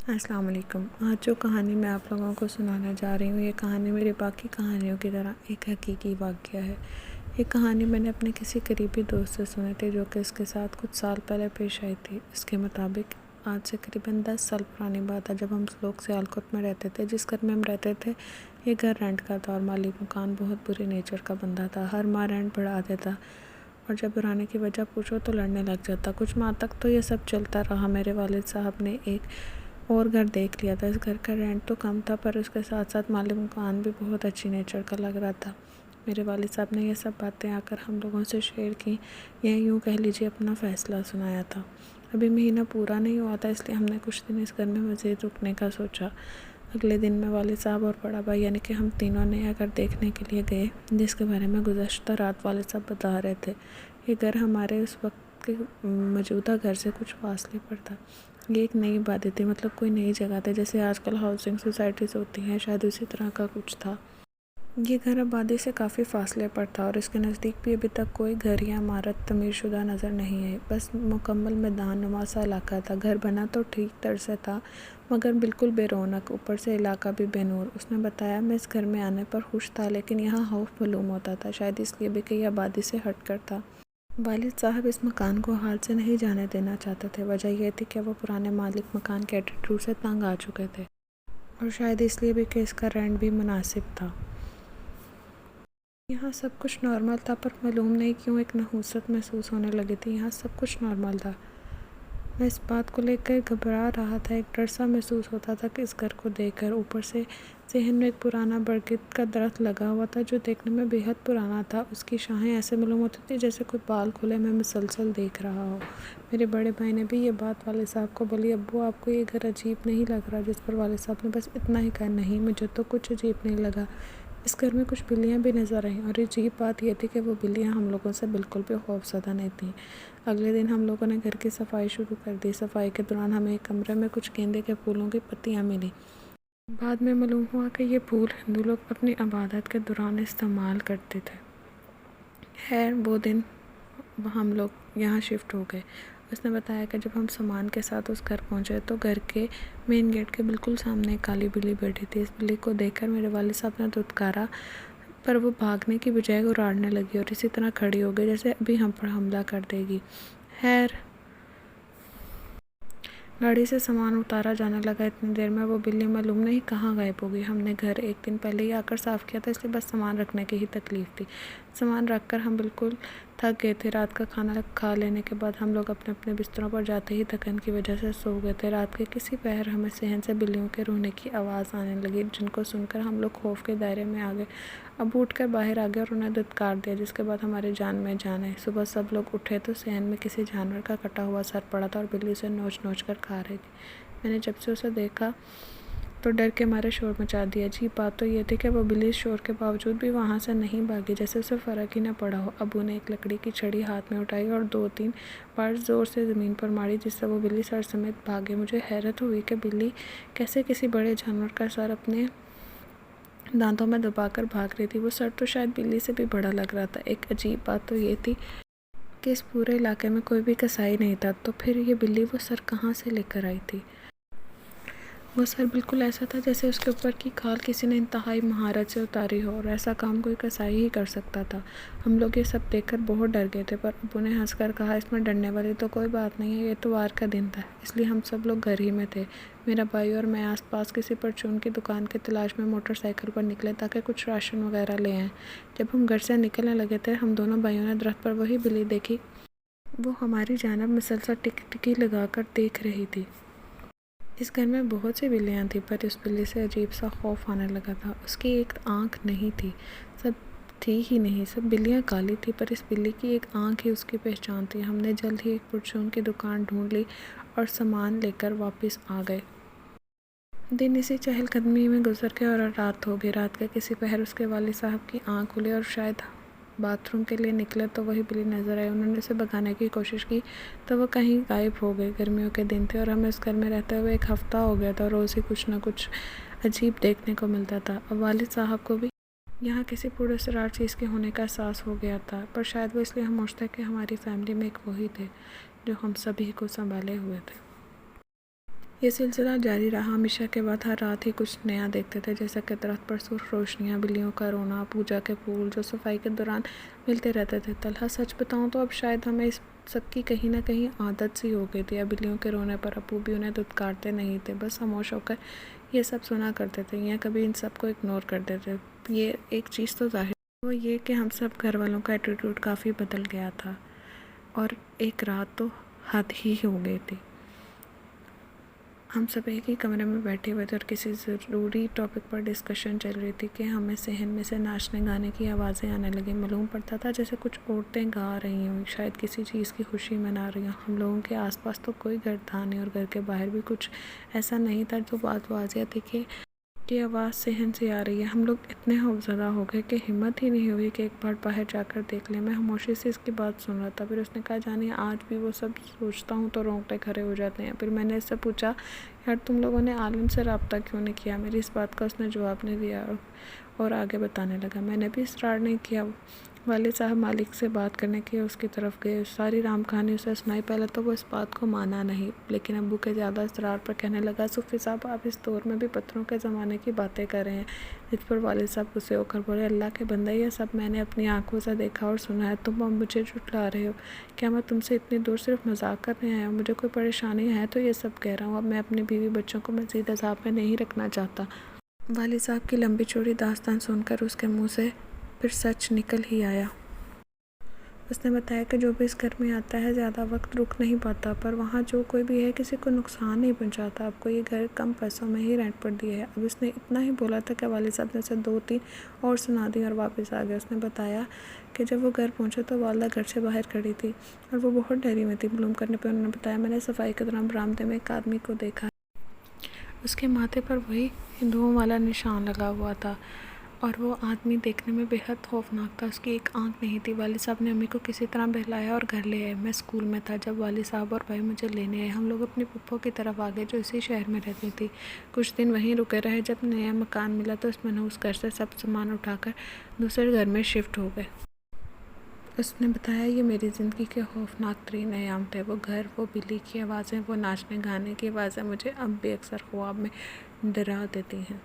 السلام علیکم۔ آج جو کہانی میں آپ لوگوں کو سنانا جا رہی ہوں، یہ کہانی میری باقی کہانیوں کی طرح ایک حقیقی واقعہ ہے۔ یہ کہانی میں نے اپنے کسی قریبی دوست سے سنی تھی جو کہ اس کے ساتھ کچھ سال پہلے پیش آئی تھی۔ اس کے مطابق آج سے قریباً 10 سال پرانی بات ہے، جب ہم لوگ سیالکوٹ میں رہتے تھے۔ جس گھر میں ہم رہتے تھے یہ گھر رینٹ کا تھا اور مالک مکان بہت بری نیچر کا بندہ تھا۔ ہر ماہ رینٹ بڑھا دیتا اور جب بڑھانے کی وجہ پوچھو تو لڑنے لگ جاتا۔ کچھ ماہ تک تو یہ سب چلتا رہا۔ میرے والد صاحب نے ایک اور گھر دیکھ لیا تھا۔ اس گھر کا رینٹ تو کم تھا پر اس کے ساتھ ساتھ مالک مکان بھی بہت اچھی نیچر کا لگ رہا تھا۔ میرے والد صاحب نے یہ سب باتیں آ کر ہم لوگوں سے شیئر کی، یا یوں کہہ لیجیے اپنا فیصلہ سنایا تھا۔ ابھی مہینہ پورا نہیں ہوا تھا، اس لیے ہم نے کچھ دن اس گھر میں مزید رکنے کا سوچا۔ اگلے دن میں والد صاحب اور بڑا بھائی یعنی کہ ہم تینوں نے گھر دیکھنے کے لیے گئے، جس کے بارے میں گزشتہ رات والد صاحب بتا رہے تھے۔ یہ گھر ہمارے اس وقت کے موجودہ گھر سے کچھ فاصلے پر تھا۔ یہ ایک نئی آبادی تھی، مطلب کوئی نئی جگہ تھی جیسے آج کل ہاؤسنگ سوسائٹیز ہوتی ہیں، شاید اسی طرح کا کچھ تھا۔ یہ گھر آبادی سے کافی فاصلے پر تھا اور اس کے نزدیک بھی ابھی تک کوئی گھر یا عمارت تعمیر شدہ نظر نہیں آئی، بس مکمل میدان نما سا علاقہ تھا۔ گھر بنا تو ٹھیک طرح سے تھا مگر بالکل بے رونق، اوپر سے علاقہ بھی بے نور۔ اس نے بتایا میں اس گھر میں آنے پر خوش تھا، لیکن یہاں خوف معلوم ہوتا تھا، شاید اس لیے بھی کہ یہ آبادی سے ہٹ کر تھا۔ والد صاحب اس مکان کو حال سے نہیں جانے دینا چاہتے تھے۔ وجہ یہ تھی کہ وہ پرانے مالک مکان کے ایٹیٹیوڈ سے تنگ آ چکے تھے، اور شاید اس لیے بھی کہ اس کا رینٹ بھی مناسب تھا۔ یہاں سب کچھ نارمل تھا، پر معلوم نہیں کیوں ایک نحوست محسوس ہونے لگی تھی۔ یہاں سب کچھ نارمل تھا، میں اس بات کو لے کر گھبرا رہا تھا۔ ایک ڈر سا محسوس ہوتا تھا کہ اس گھر کو دیکھ کر۔ اوپر سے ذہن میں ایک پرانا برگد کا درخت لگا ہوا تھا جو دیکھنے میں بے حد پرانا تھا۔ اس کی شاخیں ایسے معلوم ہوتی تھی جیسے کوئی بال کھلے میں مسلسل دیکھ رہا ہو۔ میرے بڑے بھائی نے بھی یہ بات والد صاحب کو بولی۔ ابو آپ کو یہ گھر عجیب نہیں لگ رہا؟ جس پر والد صاحب نے بس اتنا ہی کہا، نہیں مجھے تو کچھ عجیب نہیں لگا۔ اس گھر میں کچھ بلیاں بھی نظر آئیں، اور عجیب بات یہ تھی کہ وہ بلیاں ہم لوگوں سے بالکل بھی خوفزدہ نہیں تھیں۔ اگلے دن ہم لوگوں نے گھر کی صفائی شروع کر دی۔ صفائی کے دوران ہمیں ایک کمرے میں کچھ گیندے کے پھولوں کی پتیاں ملی۔ بعد میں معلوم ہوا کہ یہ پھول ہندو لوگ اپنی عبادت کے دوران استعمال کرتے تھے۔ خیر وہ دن ہم لوگ یہاں شفٹ ہو گئے۔ اس نے بتایا کہ جب ہم سامان کے ساتھ اس گھر پہنچے تو گھر کے مین گیٹ کے بالکل سامنے ایک کالی بلی بیٹھی تھی۔ اس بلی کو دیکھ کر میرے والد صاحب نے دھتکارا، پر وہ بھاگنے کی بجائے اڑاڑنے لگی اور اسی طرح کھڑی ہو گئی جیسے ابھی ہم پر حملہ کر دے گی۔ خیر گاڑی سے سامان اتارا جانے لگا۔ اتنی دیر میں وہ بلی معلوم نہیں کہاں غائب ہو گئی۔ ہم نے گھر ایک دن پہلے ہی آ کر صاف کیا تھا، اس لیے بس سامان رکھنے کی ہی تکلیف تھی۔ سامان رکھ کر ہم بالکل تھک گئے تھے۔ رات کا کھانا کھا لینے کے بعد ہم لوگ اپنے اپنے بستروں پر جاتے ہی تھکن کی وجہ سے سو گئے تھے۔ رات کے کسی پہر ہمیں صحن سے بلیوں کے رونے کی آواز آنے لگی، جن کو سن کر ہم لوگ خوف کے دائرے میں آ گئے۔ ابو اٹھ کر باہر آ گئے اور انہیں دھتکار دیا، جس کے بعد ہماری جان میں جان آئی۔ صبح سب لوگ اٹھے تو صحن میں کسی جانور کا کٹا ہوا سر پڑا تھا اور بلی اسے نوچ نوچ کر کھا رہی تھی۔ میں نے جب سے اسے دیکھا تو ڈر کے مارے شور مچا دیا۔ عجیب بات تو یہ تھی کہ وہ بلی اس شور کے باوجود بھی وہاں سے نہیں بھاگی، جیسے اسے فرق ہی نہ پڑا ہو۔ ابو نے ایک لکڑی کی چھڑی ہاتھ میں اٹھائی اور 2-3 بار زور سے زمین پر ماری، جس سے وہ بلی سر سمیت بھاگے۔ مجھے حیرت ہوئی کہ بلی کیسے کسی بڑے جانور کا سر اپنے دانتوں میں دبا کر بھاگ رہی تھی۔ وہ سر تو شاید بلی سے بھی بڑا لگ رہا تھا۔ ایک عجیب بات تو یہ تھی کہ اس پورے علاقے میں کوئی بھی قصائی نہیں تھا، تو پھر یہ بلی وہ سر کہاں سے لے کر آئی تھی؟ وہ سر بالکل ایسا تھا جیسے اس کے اوپر کی کھال کسی نے انتہائی مہارت سے اتاری ہو، اور ایسا کام کوئی قصائی ہی کر سکتا تھا۔ ہم لوگ یہ سب دیکھ کر بہت ڈر گئے تھے، پر ابو نے ہنس کر کہا اس میں ڈرنے والی تو کوئی بات نہیں ہے، یہ اتوار کا دن تھا اس لیے ہم سب لوگ گھر ہی میں تھے۔ میرا بھائی اور میں آس پاس کسی پرچون کی دکان کی تلاش میں موٹر سائیکل پر نکلے تاکہ کچھ راشن وغیرہ لے آئیں۔ جب ہم گھر سے نکلنے لگے تھے ہم دونوں بھائیوں نے درخت پر وہی بلی دیکھی۔ وہ ہماری جانب مسلسل ٹکی لگا کر دیکھ رہی تھی۔ اس گھر میں بہت سی بلیاں تھیں، پر اس بلی سے عجیب سا خوف آنے لگا تھا۔ اس کی ایک آنکھ نہیں تھی، سب تھی ہی نہیں، سب بلیاں کالی تھی، پر اس بلی کی ایک آنکھ ہی اس کی پہچان تھی۔ ہم نے جلد ہی ایک پرچون کی دکان ڈھونڈ لی اور سامان لے کر واپس آ گئے۔ دن اسی چہل قدمی میں گزر گئے اور رات ہو گئی۔ رات کے کسی پہر اس کے والد صاحب کی آنکھ کھلی اور شاید باتھ روم کے لیے نکلے تو وہی بلی نظر آئی۔ انہوں نے اسے بھگانے کی کوشش کی تو وہ کہیں غائب ہو گئی۔ گرمیوں کے دن تھے اور ہمیں اس گھر میں رہتے ہوئے ایک ہفتہ ہو گیا تھا، روز ہی کچھ نہ کچھ عجیب دیکھنے کو ملتا تھا۔ اب والد صاحب کو بھی یہاں کسی پراسرار چیز کے ہونے کا احساس ہو گیا تھا، پر شاید وہ اس لیے خاموش تھے کہ ہماری فیملی میں ایک وہی تھے جو ہم سبھی کو سنبھالے ہوئے تھے۔ یہ سلسلہ جاری رہا۔ ہمیشہ کے بعد ہر رات ہی کچھ نیا دیکھتے تھے، جیسا کہ درخت پر سرخ روشنیاں، بلیوں کا رونا، پوجا کے پھول جو صفائی کے دوران ملتے رہتے تھے۔ طلحہ سچ بتاؤں تو اب شاید ہمیں اس سب کی کہیں نہ کہیں عادت سی ہو گئی تھی۔ اب بلیوں کے رونے پر ابو بھی انہیں دھتکارتے نہیں تھے، بس خاموش ہو کر یہ سب سنا کرتے تھے یا کبھی ان سب کو اگنور کر دیتے۔ یہ ایک چیز تو ظاہر وہ یہ کہ ہم سب گھر والوں کا ایٹیٹیوڈ کافی بدل گیا تھا، اور ایک رات تو حد ہی ہو گئی تھی۔ ہم سب ایک ہی کمرے میں بیٹھے ہوئے تھے اور کسی ضروری ٹاپک پر ڈسکشن چل رہی تھی کہ ہمیں صحن میں سے ناچنے گانے کی آوازیں آنے لگیں۔ معلوم پڑتا تھا جیسے کچھ عورتیں گا رہی ہوں، شاید کسی چیز کی خوشی منا رہی ہوں۔ ہم لوگوں کے آس پاس تو کوئی گھر تھا نہیں، اور گھر کے باہر بھی کچھ ایسا نہیں تھا جو بات واضح تھی کہ آواز صحن سے آ رہی ہے۔ ہم لوگ اتنے خوفزدہ ہو گئے کہ ہمت ہی نہیں ہوئی کہ ایک بار باہر جا کر دیکھ لیں۔ میں خاموشی سے اس کی بات سن رہا تھا، پھر اس نے کہا، جانیے آج بھی وہ سب سوچتا ہوں تو رونگٹے کھڑے ہو جاتے ہیں۔ پھر میں نے اس سے پوچھا، یار تم لوگوں نے عالم سے رابطہ کیوں نہیں کیا؟ میری اس بات کا اس نے جواب نہیں دیا اور آگے بتانے لگا، میں نے بھی اصرار نہیں کیا۔ والد صاحب مالک سے بات کرنے کے اس کی طرف گئے، ساری رام کہانی اسے سنائی۔ پہلے تو وہ اس بات کو مانا نہیں، لیکن ابو کے زیادہ اصرار پر کہنے لگا، صوفی صاحب آپ اس دور میں بھی پتھروں کے زمانے کی باتیں کر رہے ہیں۔ اس پر والد صاحب غصے ہو کر بولے، اللہ کے بندے، یہ سب میں نے اپنی آنکھوں سے دیکھا اور سنا ہے، تم اب مجھے جھٹلا رہے ہو؟ کیا میں تم سے اتنی دور صرف مذاق کرنے آیا ہوں؟ مجھے کوئی پریشانی ہے تو یہ سب کہہ رہا ہوں۔ اب میں اپنی بیوی بچوں کو مزید عذاب میں نہیں رکھنا چاہتا۔ والد صاحب کی لمبی چوڑی داستان سن کر اس کے منہ سے پھر سچ نکل ہی آیا۔ اس نے بتایا کہ جو بھی اس گھر میں آتا ہے زیادہ وقت رک نہیں پاتا، پر وہاں جو کوئی بھی ہے کسی کو نقصان نہیں پہنچاتا۔ آپ کو یہ گھر کم پیسوں میں ہی رینٹ پر دیا ہے۔ اب اس نے اتنا ہی بولا تھا کہ والد صاحب نے اسے 2-3 اور سنا دی اور واپس آ گیا۔ اس نے بتایا کہ جب وہ گھر پہنچے تو والدہ گھر سے باہر کھڑی تھی اور وہ بہت ڈری ہوئی تھی۔ معلوم کرنے پہ انہوں نے بتایا، میں نے صفائی کے دوران برآمدے میں ایک آدمی کو دیکھا۔ اس کے ماتھے پر وہی ہندوؤں والا نشان لگا ہوا تھا، اور وہ آدمی دیکھنے میں بے حد خوفناک تھا۔ اس کی ایک آنکھ نہیں تھی۔ والد صاحب نے امی کو کسی طرح بہلایا اور گھر لے آئے۔ میں اسکول میں تھا جب والد صاحب اور بھائی مجھے لینے آئے۔ ہم لوگ اپنی پھپھو کی طرف آگئے جو اسی شہر میں رہتی تھی۔ کچھ دن وہیں رکے رہے۔ جب نیا مکان ملا تو اس منحوس گھر سے سب سامان اٹھا کر دوسرے گھر میں شفٹ ہو گئے۔ اس نے بتایا، یہ میری زندگی کے خوفناک ترین ایام تھے۔ وہ گھر، وہ بلی کی آوازیں، وہ ناچنے گانے کی آوازیں مجھے اب بھی اکثر خواب میں ڈرا دیتی ہیں۔